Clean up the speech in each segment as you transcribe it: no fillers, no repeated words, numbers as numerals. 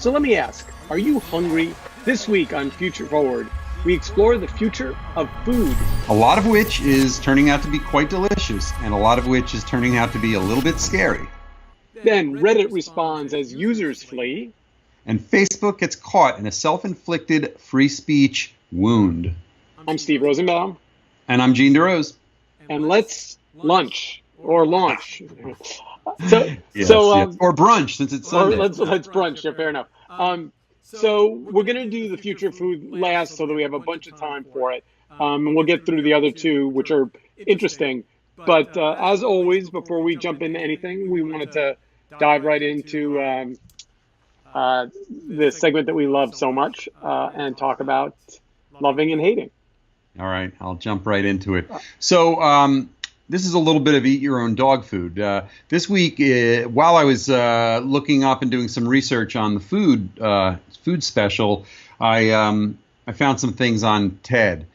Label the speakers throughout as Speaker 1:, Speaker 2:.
Speaker 1: So let me ask, are you hungry? This week on Future Forward, we explore the future of food.
Speaker 2: A lot of which is turning out to be quite delicious, and a lot of which is turning out to be a little bit scary.
Speaker 1: Then Reddit responds as users flee.
Speaker 2: And Facebook gets caught in a self-inflicted free speech wound.
Speaker 1: I'm Steve Rosenbaum.
Speaker 2: And I'm Gene DeRose.
Speaker 1: And let's launch.
Speaker 2: Or brunch, since it's Sunday.
Speaker 1: Let's brunch. Yeah, fair enough. So we're going to do the future of food last so that we have a bunch of time for it. And we'll get through the other two, which are interesting. But as always, before we jump into anything, we wanted to dive right into the segment that we love so much and talk about loving and hating.
Speaker 2: All right, I'll jump right into it. So this is a little bit of eat your own dog food. This week, while I was looking up and doing some research on the food special, I found some things on TED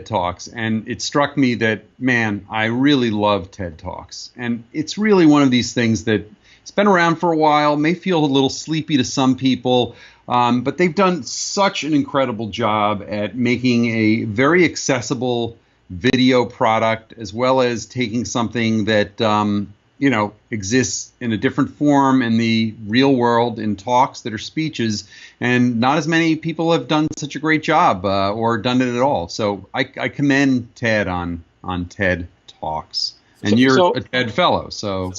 Speaker 2: Talks, and it struck me that, man, I really love TED Talks. And it's really one of these things that it's been around for a while, may feel a little sleepy to some people, but they've done such an incredible job at making a very accessible video product, as well as taking something that exists in a different form in the real world in talks that are speeches, and not as many people have done such a great job or done it at all. So I commend TED on TED Talks. And you're a TED fellow, so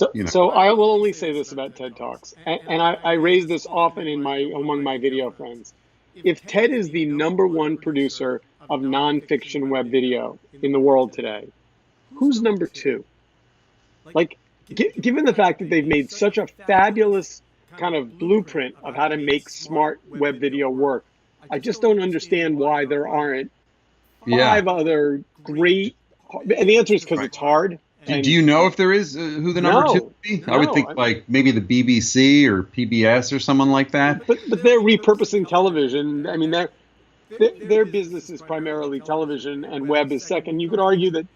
Speaker 1: I will only say this about TED Talks, and I raise this often among my video friends. If TED is the #1 producer of nonfiction web video in the world today, who's number 2? Like, given the fact that they've made such a fabulous kind of blueprint of how to make smart web video work, I just don't understand why there aren't 5 other great. And the answer is because it's hard.
Speaker 2: Do you know if there is who the number 2 would be? I would think like maybe the BBC or PBS or someone like that.
Speaker 1: But they're repurposing television. I mean, their business is primarily television and web is second. You could argue that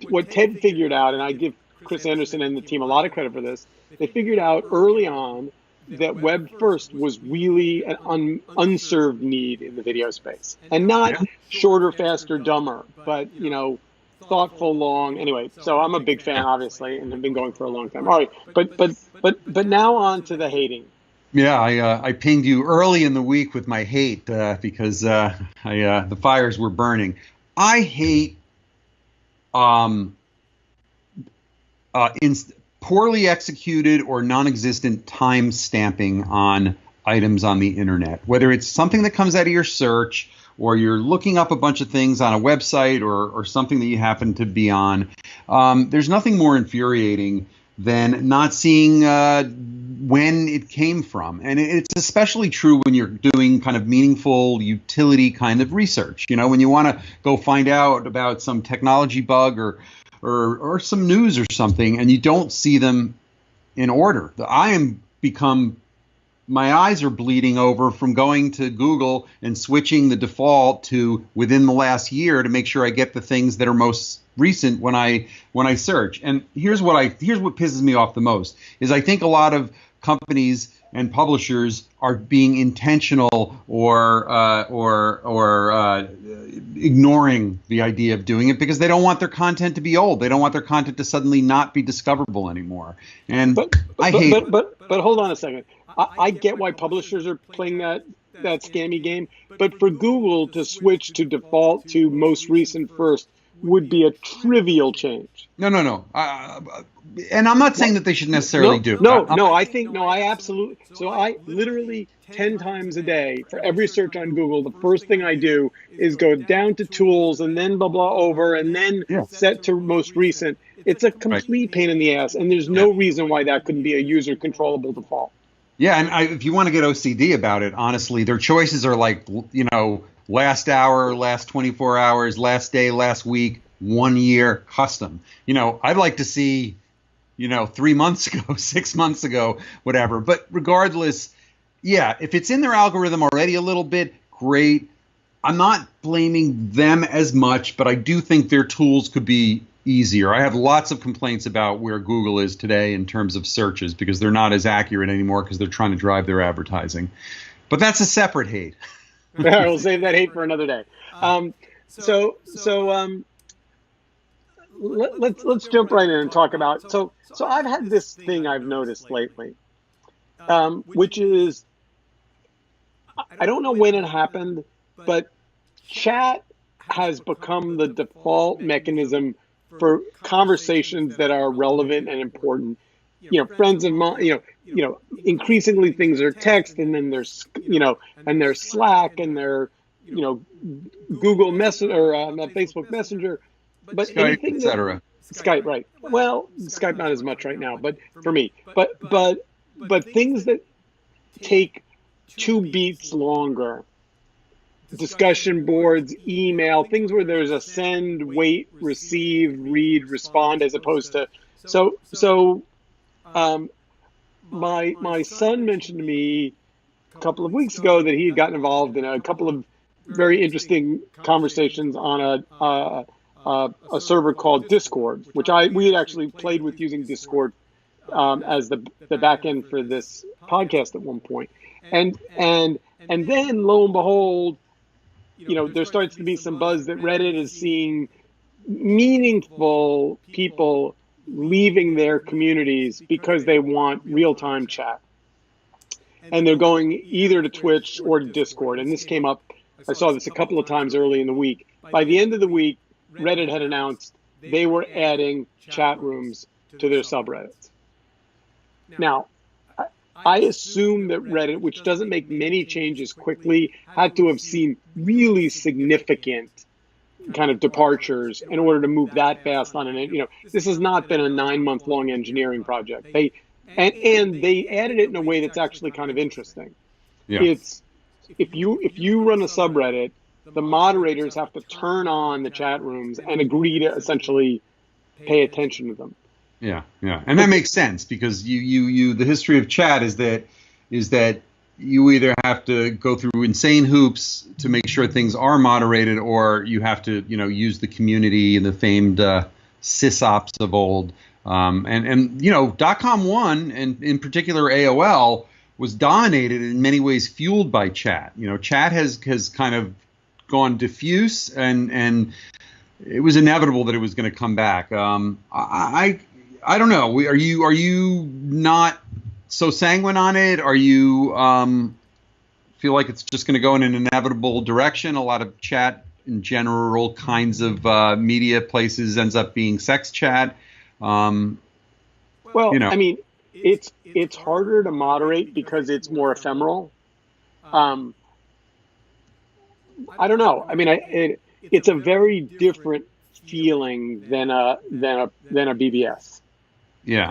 Speaker 1: what TED figured out, and I give Chris Anderson and the team a lot of credit for this, they figured out early on that web first was really an unserved need in the video space. And not shorter, faster, dumber, but, thoughtful, long. Anyway, so I'm a big fan, obviously, and have been going for a long time. All right, but now on to the hating.
Speaker 2: Yeah, I pinged you early in the week with my hate because the fires were burning. I hate poorly executed or non-existent time stamping on items on the internet, whether it's something that comes out of your search or you're looking up a bunch of things on a website or something that you happen to be on. There's nothing more infuriating than not seeing when it came from. And it's especially true when you're doing kind of meaningful utility kind of research. When you want to go find out about some technology bug or some news or something, and you don't see them in order. My eyes are bleeding over from going to Google and switching the default to within the last year to make sure I get the things that are most recent when I search. And here's what pisses me off the most is I think a lot of companies and publishers are being intentional or ignoring the idea of doing it because they don't want their content to be old. They don't want their content to suddenly not be discoverable anymore. And I hate it.
Speaker 1: But hold on a second. I get why publishers are playing that scammy game, but for Google to switch to default to most recent first would be a trivial change.
Speaker 2: No. And I'm not saying that they should necessarily do.
Speaker 1: I absolutely. So I literally 10 times a day for every search on Google, the first thing I do is go down to tools and then blah, blah over and then set to most recent. It's a complete pain in the ass. And there's no reason why that couldn't be a user controllable default.
Speaker 2: Yeah, and if you want to get OCD about it, honestly, their choices are like, last hour, last 24 hours, last day, last week, 1 year, custom. I'd like to see, 3 months ago, 6 months ago, whatever. But regardless, if it's in their algorithm already a little bit, great. I'm not blaming them as much, but I do think their tools could be easier. I have lots of complaints about where Google is today in terms of searches because they're not as accurate anymore because they're trying to drive their advertising. But that's a separate hate.
Speaker 1: We'll save that hate for another day. So let's jump right in and talk about. So I've had this thing I've noticed lately, which is I don't know when it happened, but chat has become the default mechanism for conversations that are relevant and important. Friends of mine, increasingly things are text, and then there's, and there's Slack, and there's, Google Messenger, or Facebook Messenger, but
Speaker 2: Skype,
Speaker 1: anything that
Speaker 2: etc.
Speaker 1: Skype, right? Well, Skype not as much right now, but for me, but things that take 2 beats longer, discussion boards, email, things where there's a send, wait, receive, read, respond, as opposed to my son mentioned to me a couple of weeks ago that he had gotten involved in a couple of very interesting conversations on a server called Discord, which we had actually played with using Discord as the back end for this podcast at one point, and then lo and behold, there starts to be some buzz that Reddit is seeing meaningful people leaving their communities because they want real-time chat. And they're going either to Twitch or to Discord. And this came up, I saw this a couple of times early in the week. By the end of the week, Reddit had announced they were adding chat rooms to their subreddits. Now, I assume that Reddit, which doesn't make many changes quickly, had to have seen really significant kind of departures in order to move that fast on an, this has not been a 9-month-long engineering project. They added it in a way that's actually kind of interesting.
Speaker 2: Yeah.
Speaker 1: It's if you run a subreddit, the moderators have to turn on the chat rooms and agree to essentially pay attention to them.
Speaker 2: Yeah, and that makes sense because the history of chat is that you either have to go through insane hoops to make sure things are moderated, or you have to use the community and the famed sysops of old. And .com1 and in particular AOL was dominated in many ways, fueled by chat. Chat has kind of gone diffuse, and it was inevitable that it was going to come back. I don't know. Are you not so sanguine on it? Are you feel like it's just going to go in an inevitable direction? A lot of chat in general kinds of media places ends up being sex chat.
Speaker 1: I mean, it's harder to moderate because it's more ephemeral. I don't know. I mean, it's a very different feeling than a BBS.
Speaker 2: Yeah.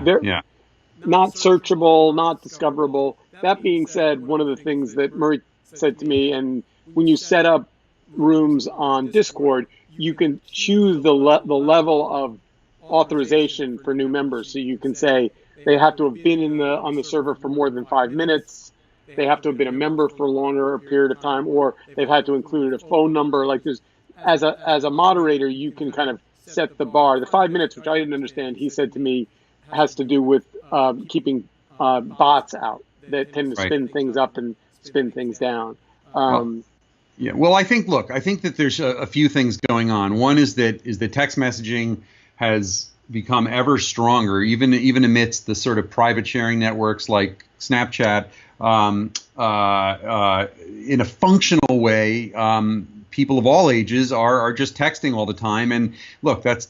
Speaker 1: Not searchable, not discoverable. That being said, one of the things that Murray said to me, and when you set up rooms on Discord, you can choose the level of authorization for new members. So you can say they have to have been on the server for more than 5 minutes. They have to have been a member for a longer period of time, or they've had to include a phone number. Like as a moderator, you can kind of set the bar. The 5 minutes, which I didn't understand, he said to me, has to do with keeping bots out that tend to spin things up and spin things down.
Speaker 2: Well, I think that there's a few things going on. One is that text messaging has become ever stronger, even amidst the sort of private sharing networks like Snapchat. In a functional way, people of all ages are just texting all the time, and look, that's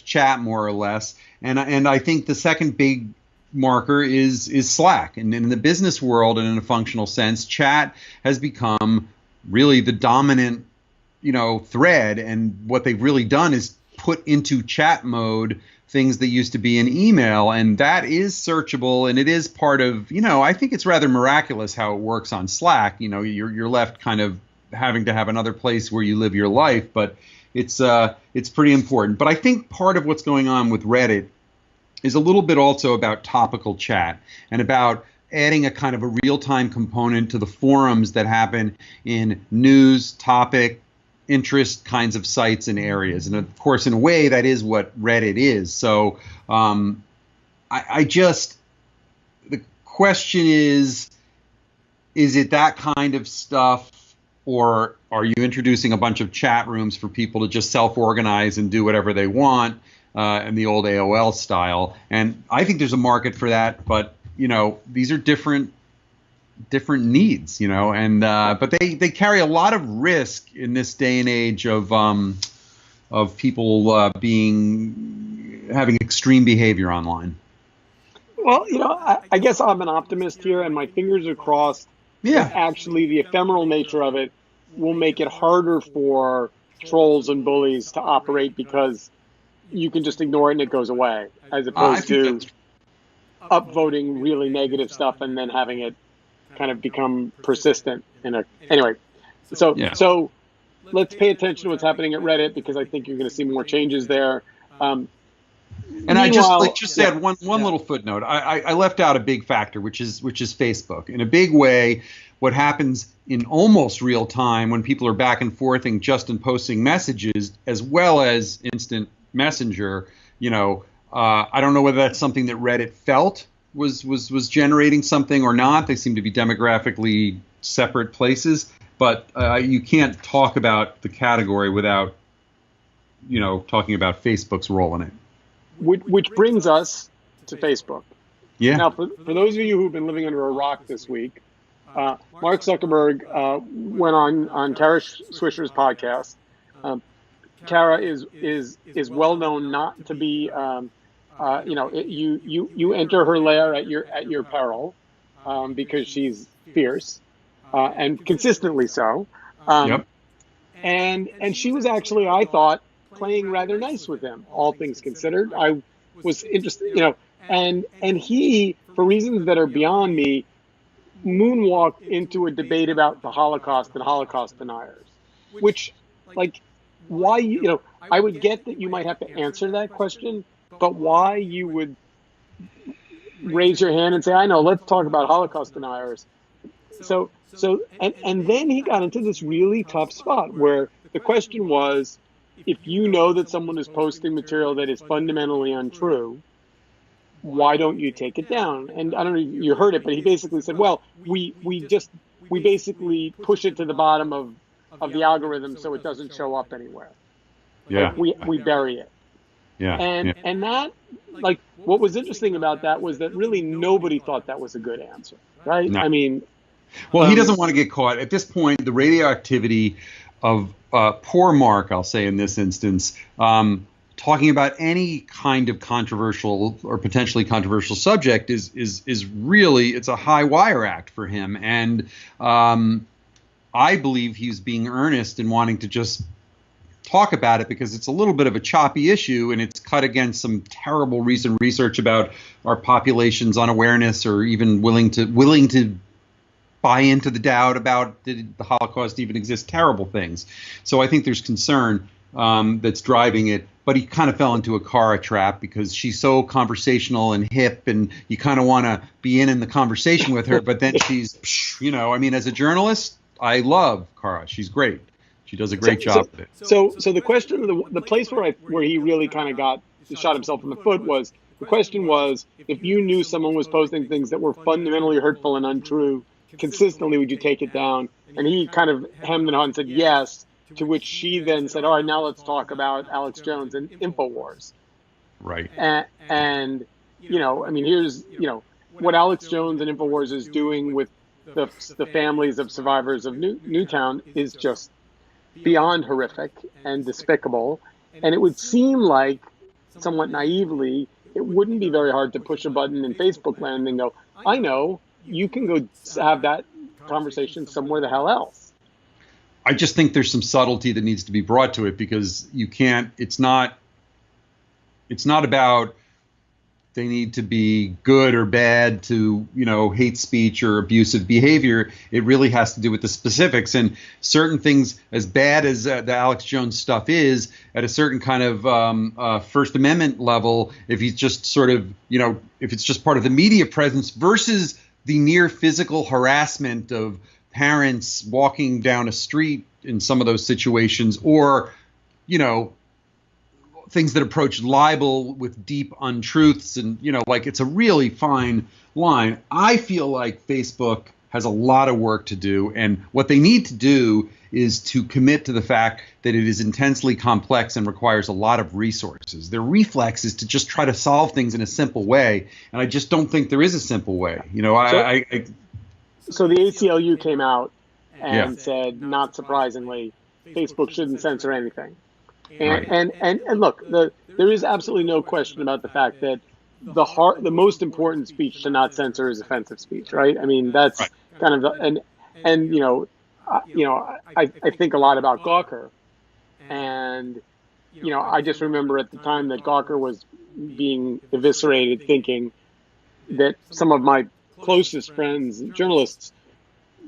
Speaker 2: chat more or less. And I think the second big marker is Slack. And in the business world and in a functional sense, chat has become really the dominant, thread. And what they've really done is put into chat mode things that used to be in email, and that is searchable, and it is part of, I think it's rather miraculous how it works on Slack. You're left kind of having to have another place where you live your life, but it's pretty important. But I think part of what's going on with Reddit is a little bit also about topical chat and about adding a kind of a real-time component to the forums that happen in news, topic, interest kinds of sites and areas. And of course, in a way, that is what Reddit is. So the question is, is it that kind of stuff, or are you introducing a bunch of chat rooms for people to just self-organize and do whatever they want in the old AOL style? And I think there's a market for that, but these are different needs, and but they carry a lot of risk in this day and age of people having extreme behavior online.
Speaker 1: Well, I guess I'm an optimist here, and my fingers are crossed.
Speaker 2: Yeah.
Speaker 1: That actually, the ephemeral nature of it will make it harder for trolls and bullies to operate, because you can just ignore it and it goes away, as opposed to upvoting really negative stuff and then having it kind of become persistent. Anyway, so let's pay attention to what's happening at Reddit, because I think you're going to see more changes there.
Speaker 2: And I just add one little footnote. I left out a big factor, which is Facebook. In a big way, what happens in almost real time when people are back and forthing just in posting messages, as well as instant messenger. I don't know whether that's something that Reddit felt was generating something or not. They seem to be demographically separate places, but you can't talk about the category without talking about Facebook's role in it.
Speaker 1: Which brings us to Facebook.
Speaker 2: Yeah.
Speaker 1: Now, for those of you who've been living under a rock this week, Mark Zuckerberg went on Kara Swisher's podcast. Kara is well known not to be, you enter her lair at your peril, because she's fierce, and consistently so.
Speaker 2: Yep.
Speaker 1: And she was actually, I thought, playing rather nice with him, all things considered. I was interested, and he, for reasons that are beyond me, moonwalked into a debate about the Holocaust and Holocaust deniers, which, why, I would get that you might have to answer that question, but why you would raise your hand and say, I know, let's talk about Holocaust deniers. And then he got into this really tough spot where the question was, if you know that someone is posting material that is fundamentally untrue, why don't you take it down? And I don't know if you heard it, but he basically said, well, we basically push it to the bottom of the algorithm so it doesn't show up anywhere.
Speaker 2: Yeah.
Speaker 1: We bury it.
Speaker 2: Yeah.
Speaker 1: And that, what was interesting about that was that really nobody thought that was a good answer, right?
Speaker 2: No.
Speaker 1: I mean,
Speaker 2: well, he doesn't want to get caught. At this point, the radioactivity of poor Mark, I'll say in this instance, talking about any kind of controversial or potentially controversial subject is really, it's a high wire act for him. And I believe he's being earnest in wanting to just talk about it, because it's a little bit of a choppy issue, and it's cut against some terrible recent research about our population's unawareness, or even willing to buy into the doubt about did the Holocaust even exist, terrible things. So I think there's concern that's driving it. But he kind of fell into a Kara trap, because she's so conversational and hip, and you kind of want to be in the conversation with her. But then she's, as a journalist, I love Kara. She's great. She does a great job of it.
Speaker 1: So the question, the place where he really kind of shot himself in the foot was, the question was, if you knew someone was posting things that were fundamentally hurtful and untrue consistently, would you take it down? And he kind of hemmed and hawed and said yes, to which she then said, all right, now let's talk about Alex Jones and InfoWars.
Speaker 2: Right.
Speaker 1: And here's, what Alex Jones and InfoWars is doing with the families of survivors of Newtown is just beyond horrific and despicable. And it would seem like, somewhat naively, it wouldn't be very hard to push a button in Facebook land and go, I know, you can go have that conversation somewhere the hell else.
Speaker 2: I just think there's some subtlety that needs to be brought to it, because you can't, it's not about they need to be good or bad to, hate speech or abusive behavior. It really has to do with the specifics, and certain things, as bad as the Alex Jones stuff is, at a certain kind of First Amendment level, if he's just sort of, if it's just part of the media presence versus the near physical harassment of parents walking down a street in some of those situations, or, things that approach libel with deep untruths, and, it's a really fine line. I feel like Facebook has a lot of work to do. And what they need to do is to commit to the fact that it is intensely complex and requires a lot of resources. Their reflex is to just try to solve things in a simple way. And I just don't think there is a simple way.
Speaker 1: So the ACLU came out
Speaker 2: Yeah.
Speaker 1: and said, not surprisingly, Facebook shouldn't censor anything.
Speaker 2: Right.
Speaker 1: And look, there is absolutely no question about the fact that the most important speech to not censor is offensive speech, right? I mean, that's
Speaker 2: Right.
Speaker 1: kind of and I think a lot about Gawker, and I just remember at the time that Gawker was being eviscerated, thinking that some of my closest friends, journalists,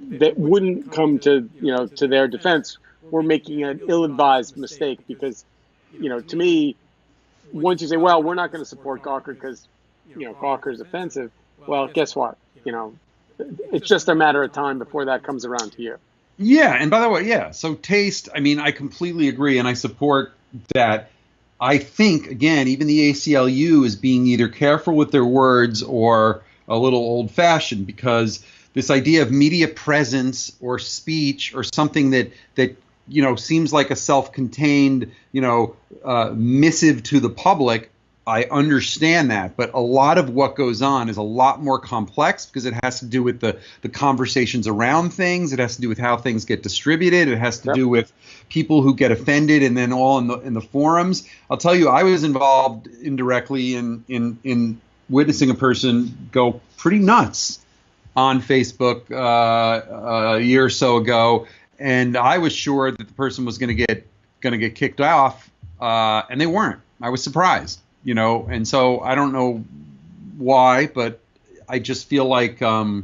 Speaker 1: that wouldn't come to to their defense were making an ill-advised mistake, because to me, once you say, well, we're not going to support Gawker because Gawker is offensive, well, guess what, it's just a matter of time before that comes around to you.
Speaker 2: Yeah, and by the way, yeah, so taste, I mean, I completely agree, and I support that. I think, again, even the ACLU is being either careful with their words or a little old-fashioned, because this idea of media presence or speech or something that seems like a self-contained, missive to the public, I understand that. But a lot of what goes on is a lot more complex, because it has to do with the conversations around things. It has to do with how things get distributed. It has to do with people who get offended and then all in the forums. I'll tell you, I was involved indirectly in witnessing a person go pretty nuts on Facebook a year or so ago, and I was sure that the person was going to get kicked off, and they weren't. I was surprised, and so I don't know why, but I just feel like at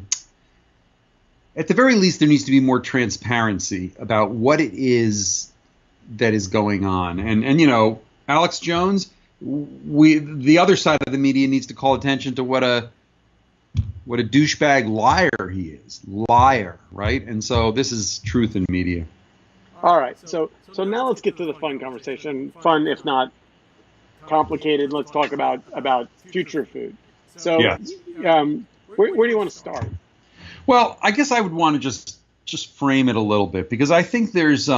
Speaker 2: the very least there needs to be more transparency about what it is that is going on, and Alex Jones, the other side of the media needs to call attention to what a douchebag liar he is. Liar, right? And so this is truth in media.
Speaker 1: All right. So now let's get to the fun conversation. Fun, if not complicated. Let's talk about future food. So
Speaker 2: Yes.
Speaker 1: where do you want to start?
Speaker 2: Well, I guess I would want to just frame it a little bit, because I think there's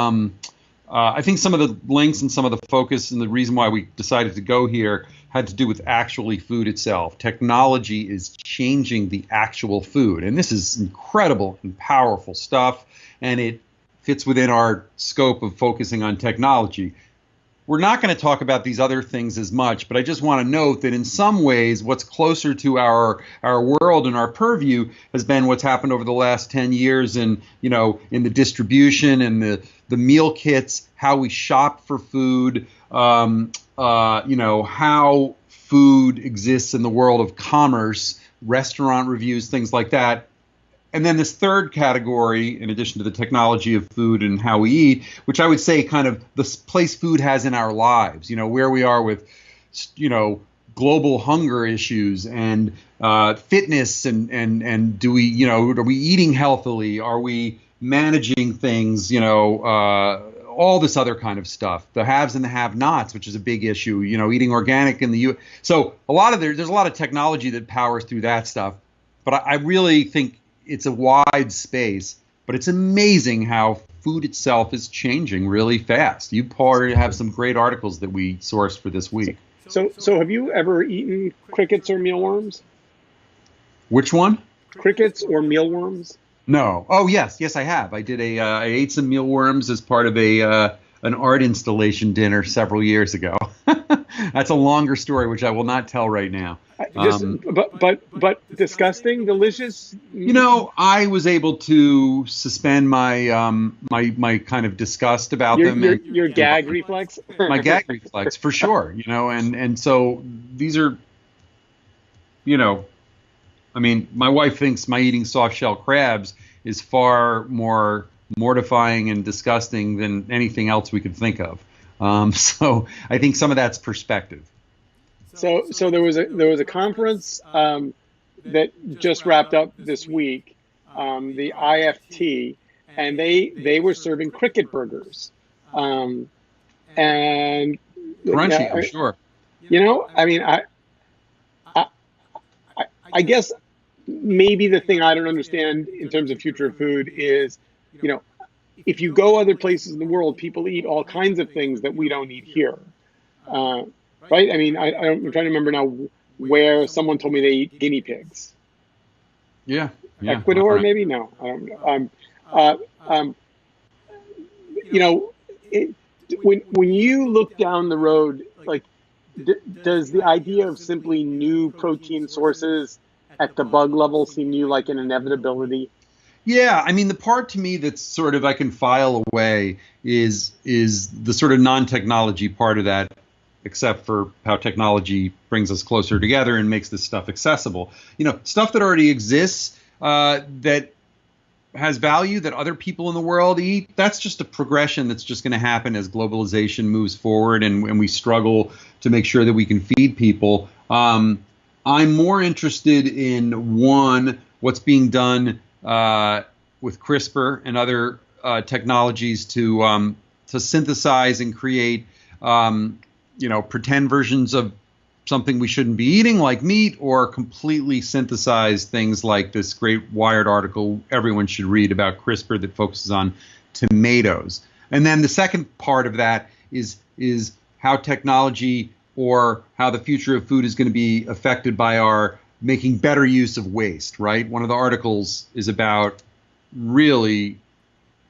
Speaker 2: I think some of the links and some of the focus and the reason why we decided to go here had to do with actually food itself. Technology is changing the actual food, and this is incredible and powerful stuff, and it fits within our scope of focusing on technology. We're not going to talk about these other things as much, but I just want to note that in some ways, what's closer to our world and our purview has been what's happened over the last 10 years in the distribution and the meal kits, how we shop for food, how food exists in the world of commerce, restaurant reviews, things like that. And then this third category, in addition to the technology of food and how we eat, which I would say kind of the place food has in our lives, where we are with, global hunger issues and fitness and do we, are we eating healthily? Are we managing things, all this other kind of stuff, the haves and the have-nots, which is a big issue, eating organic in the U.S. So there's a lot of technology that powers through that stuff. But I really think it's a wide space, but it's amazing how food itself is changing really fast. You have some great articles that we sourced for this week.
Speaker 1: So have you ever eaten crickets or mealworms?
Speaker 2: Which one?
Speaker 1: Crickets or mealworms?
Speaker 2: No. Oh, yes, I have. I ate some mealworms as part of an art installation dinner several years ago. That's a longer story, which I will not tell right now.
Speaker 1: But disgusting, delicious.
Speaker 2: I was able to suspend my my kind of disgust about them.
Speaker 1: Your gag reflex.
Speaker 2: My gag reflex, for sure. And so these are, I mean, my wife thinks my eating soft shell crabs is far more mortifying and disgusting than anything else we could think of. So I think some of that's perspective.
Speaker 1: So there was a conference that just wrapped up this week, the IFT, and they were serving cricket burgers, and
Speaker 2: crunchy for sure.
Speaker 1: I mean, I guess maybe the thing I don't understand in terms of future of food is, you know, if you go other places in the world, people eat all kinds of things that we don't eat here, uh, right? I mean, I'm trying to remember now where someone told me they eat guinea pigs.
Speaker 2: Yeah, yeah. I don't
Speaker 1: Ecuador,
Speaker 2: know.
Speaker 1: maybe? No, I don't know. Uh, um, you know, it, when you look down the road, like, does the idea of simply new protein sources at the bug level seem to you like an inevitability?
Speaker 2: Yeah, I mean, the part to me that's sort of I can file away is the sort of non-technology part of that, except for how technology brings us closer together and makes this stuff accessible. You know, stuff that already exists that has value that other people in the world eat. That's just a progression that's just going to happen as globalization moves forward and we struggle to make sure that we can feed people. I'm more interested in one, what's being done with CRISPR and other technologies to synthesize and create, pretend versions of something we shouldn't be eating, like meat, or completely synthesize things like this great Wired article everyone should read about CRISPR that focuses on tomatoes. And then the second part of that is how technology or how the future of food is going to be affected by our making better use of waste, right? One of the articles is about really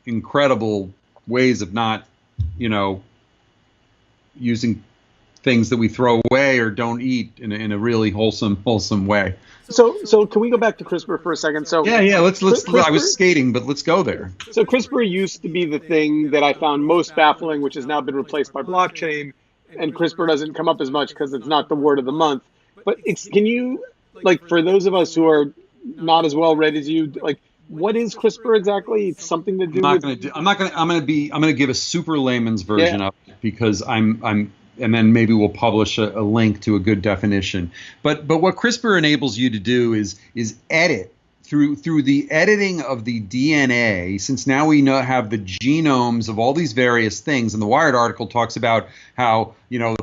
Speaker 2: incredible ways of not, using things that we throw away or don't eat in a really wholesome way.
Speaker 1: So can we go back to CRISPR for a second? So
Speaker 2: Yeah. Let's. I
Speaker 1: CRISPR,
Speaker 2: was skating, but let's go there.
Speaker 1: so CRISPR used to be the thing that I found most baffling, which has now been replaced by blockchain, and CRISPR doesn't come up as much because it's not the word of the month. But can you, like, for those of us who are not as well read as you, like, what is CRISPR exactly? It's something to
Speaker 2: I'm
Speaker 1: do
Speaker 2: not
Speaker 1: with,
Speaker 2: going to do. I'm going to give a super layman's
Speaker 1: yeah.
Speaker 2: version of it because and then maybe we'll publish a link to a good definition. But what CRISPR enables you to do is edit through the editing of the DNA. Since now we have the genomes of all these various things, and the Wired article talks about how the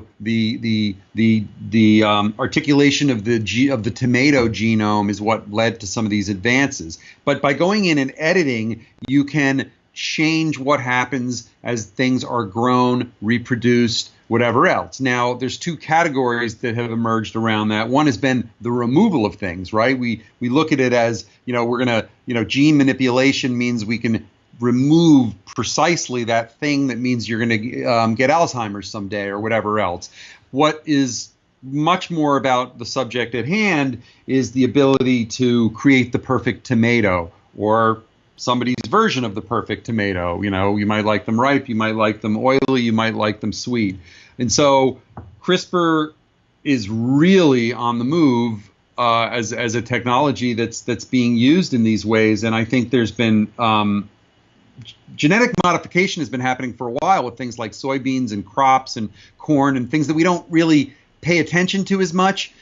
Speaker 2: articulation of the tomato genome is what led to some of these advances. But by going in and editing, you can change what happens as things are grown, reproduced, whatever else. Now, there's two categories that have emerged around that. One has been the removal of things, right? We look at it as, we're going to, gene manipulation means we can remove precisely that thing that means you're going to get Alzheimer's someday or whatever else. What is much more about the subject at hand is the ability to create the perfect tomato or somebody's version of the perfect tomato. You might like them ripe, you might like them oily, you might like them sweet. And so CRISPR is really on the move as a technology that's being used in these ways. And I think there's been genetic modification has been happening for a while with things like soybeans and crops and corn and things that we don't really pay attention to as much.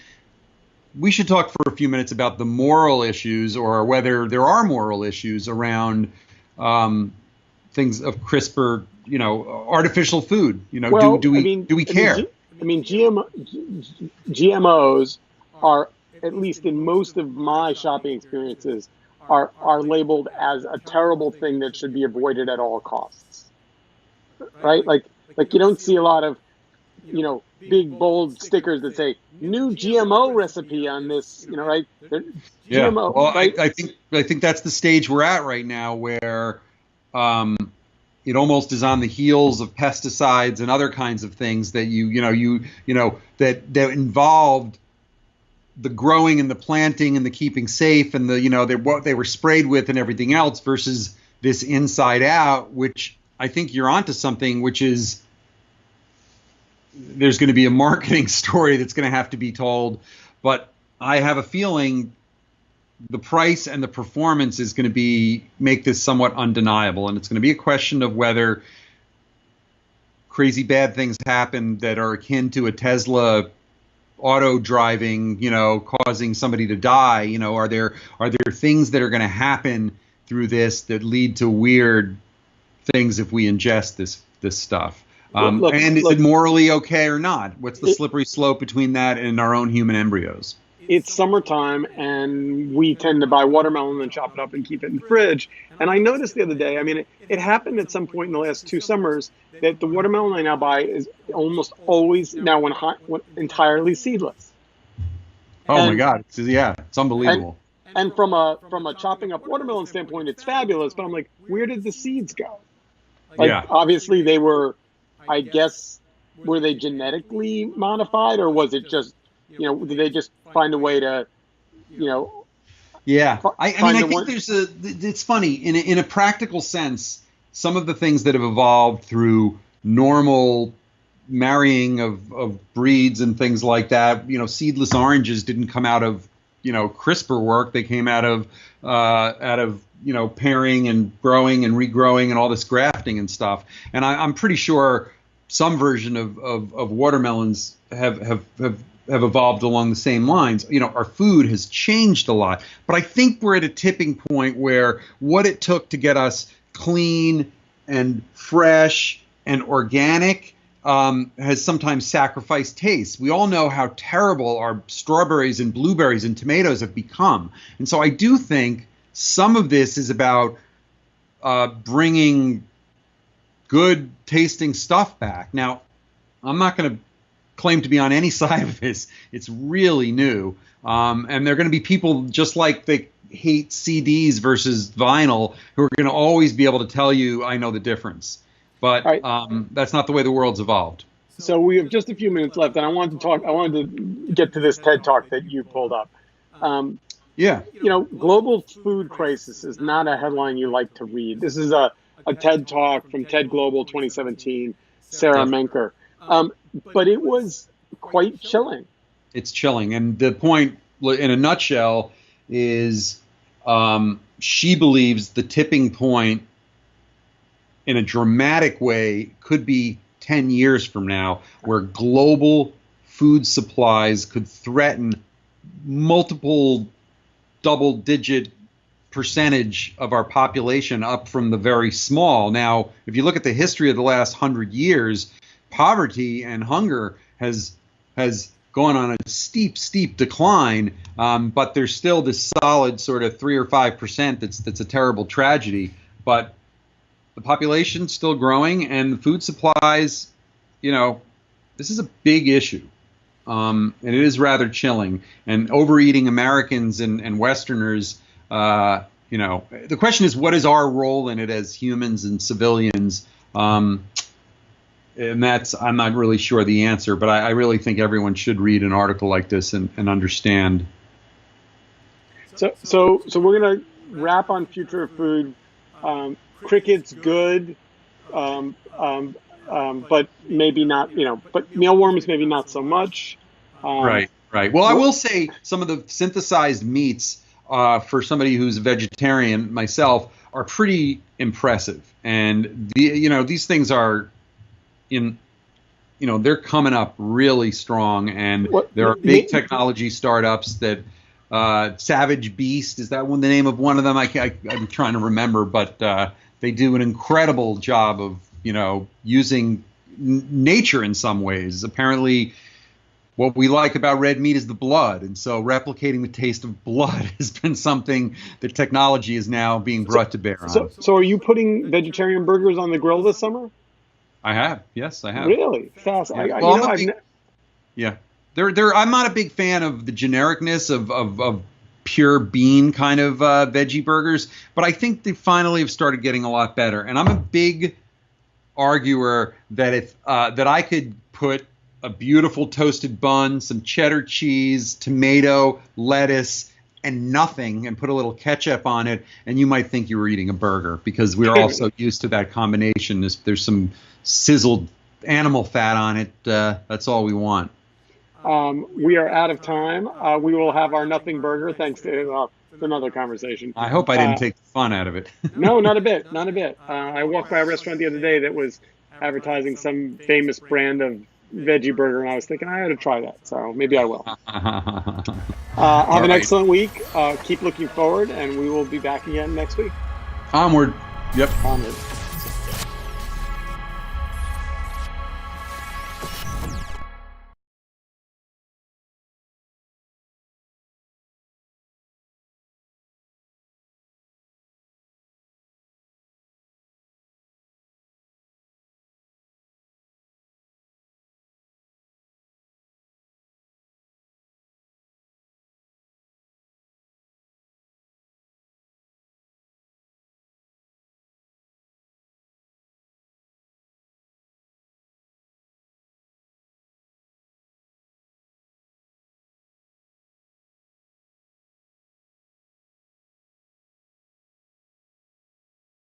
Speaker 2: We should talk for a few minutes about the moral issues, or whether there are moral issues around things of CRISPR, artificial food.
Speaker 1: Well,
Speaker 2: Do we care?
Speaker 1: GMOs are, at least in most of my shopping experiences, are labeled as a terrible thing that should be avoided at all costs, right? Like you don't see a lot of, big bold stickers that say new GMO recipe on this, right?
Speaker 2: Yeah.
Speaker 1: GMO,
Speaker 2: Well,
Speaker 1: right?
Speaker 2: I think that's the stage we're at right now, where it almost is on the heels of pesticides and other kinds of things that that involved the growing and the planting and the keeping safe and what they were sprayed with and everything else, versus this inside out, which I think you're onto something, which is there's going to be a marketing story that's going to have to be told. But I have a feeling the price and the performance is going to make this somewhat undeniable. And it's going to be a question of whether crazy bad things happen that are akin to a Tesla auto driving, causing somebody to die. Are there things that are going to happen through this that lead to weird things if we ingest this stuff? And is it morally okay or not? What's the slippery slope between that and our own human embryos?
Speaker 1: it's summertime and we tend to buy watermelon and chop it up and keep it in the fridge. And I noticed the other day, I mean, it happened at some point in the last 2 summers that the watermelon I now buy is almost always now entirely seedless.
Speaker 2: Oh my God. It's unbelievable.
Speaker 1: And from a chopping up watermelon standpoint, it's fabulous. But I'm like, where did the seeds go? Like, obviously they were, I guess, were they genetically modified, or was it just, did they just find a way to,
Speaker 2: Yeah, I think it's funny, in a practical sense, some of the things that have evolved through normal marrying of breeds and things like that, seedless oranges didn't come out of, CRISPR work. They came out of pairing and growing and regrowing and all this grafting and stuff. And I'm pretty sure some version of watermelons have evolved along the same lines. Our food has changed a lot, but I think we're at a tipping point where what it took to get us clean and fresh and organic has sometimes sacrificed taste. We all know how terrible our strawberries and blueberries and tomatoes have become. And so I do think some of this is about bringing good tasting stuff back. Now, I'm not going to claim to be on any side of this. It's really new. And there are going to be people just like they hate CDs versus vinyl who are going to always be able to tell you, I know the difference. But that's not the way the world's evolved.
Speaker 1: So we have just a few minutes left, and I wanted to get to this TED Talk that you pulled up. Global food crisis is not a headline you like to read. This is a TED Talk from TED Global 2017, Sarah Menker. But it was quite chilling.
Speaker 2: It's chilling. And the point, in a nutshell, is she believes the tipping point in a dramatic way could be 10 years from now, where global food supplies could threaten multiple double-digit percentage of our population up from the very small. Now, if you look at the history of the last 100 years, poverty and hunger has gone on a steep decline, but there's still this solid sort of 3 or 5% that's a terrible tragedy. But the population's still growing, and the food supplies, this is a big issue. And it is rather chilling. And overeating Americans and Westerners, the question is, what is our role in it as humans and civilians? And I'm not really sure the answer, but I really think everyone should read an article like this and understand.
Speaker 1: So we're going to wrap on future of food. Cricket's good, but maybe not, but mealworms maybe not so much.
Speaker 2: Right. Well, I will say some of the synthesized meats for somebody who's a vegetarian, myself, are pretty impressive. And these things are they're coming up really strong, and there are big technology startups that Savage Beast, is that the name of one of them? I'm trying to remember, but they do an incredible job of using nature in some ways. Apparently, what we like about red meat is the blood, and so replicating the taste of blood has been something that technology is now being brought to bear on.
Speaker 1: So are you putting vegetarian burgers on the grill this summer?
Speaker 2: I have. Yes, I have.
Speaker 1: Really? Fast.
Speaker 2: Yeah. I'm not a big fan of the genericness of pure bean kind of veggie burgers, but I think they finally have started getting a lot better. And I'm a big arguer that if that I could put a beautiful toasted bun, some cheddar cheese, tomato, lettuce, and nothing, and put a little ketchup on it, and you might think you were eating a burger, because we're all so used to that combination. There's some sizzled animal fat on it. That's all we want.
Speaker 1: We are out of time. We will have our nothing burger thanks to another conversation.
Speaker 2: I hope I didn't take the fun out of it.
Speaker 1: No, not a bit. Not a bit. I walked by a restaurant the other day that was advertising some famous brand of veggie burger, and I was thinking I ought to try that. So maybe I will. Have an excellent week. Keep looking forward, and we will be back again next week.
Speaker 2: Onward. Yep.
Speaker 1: Onward.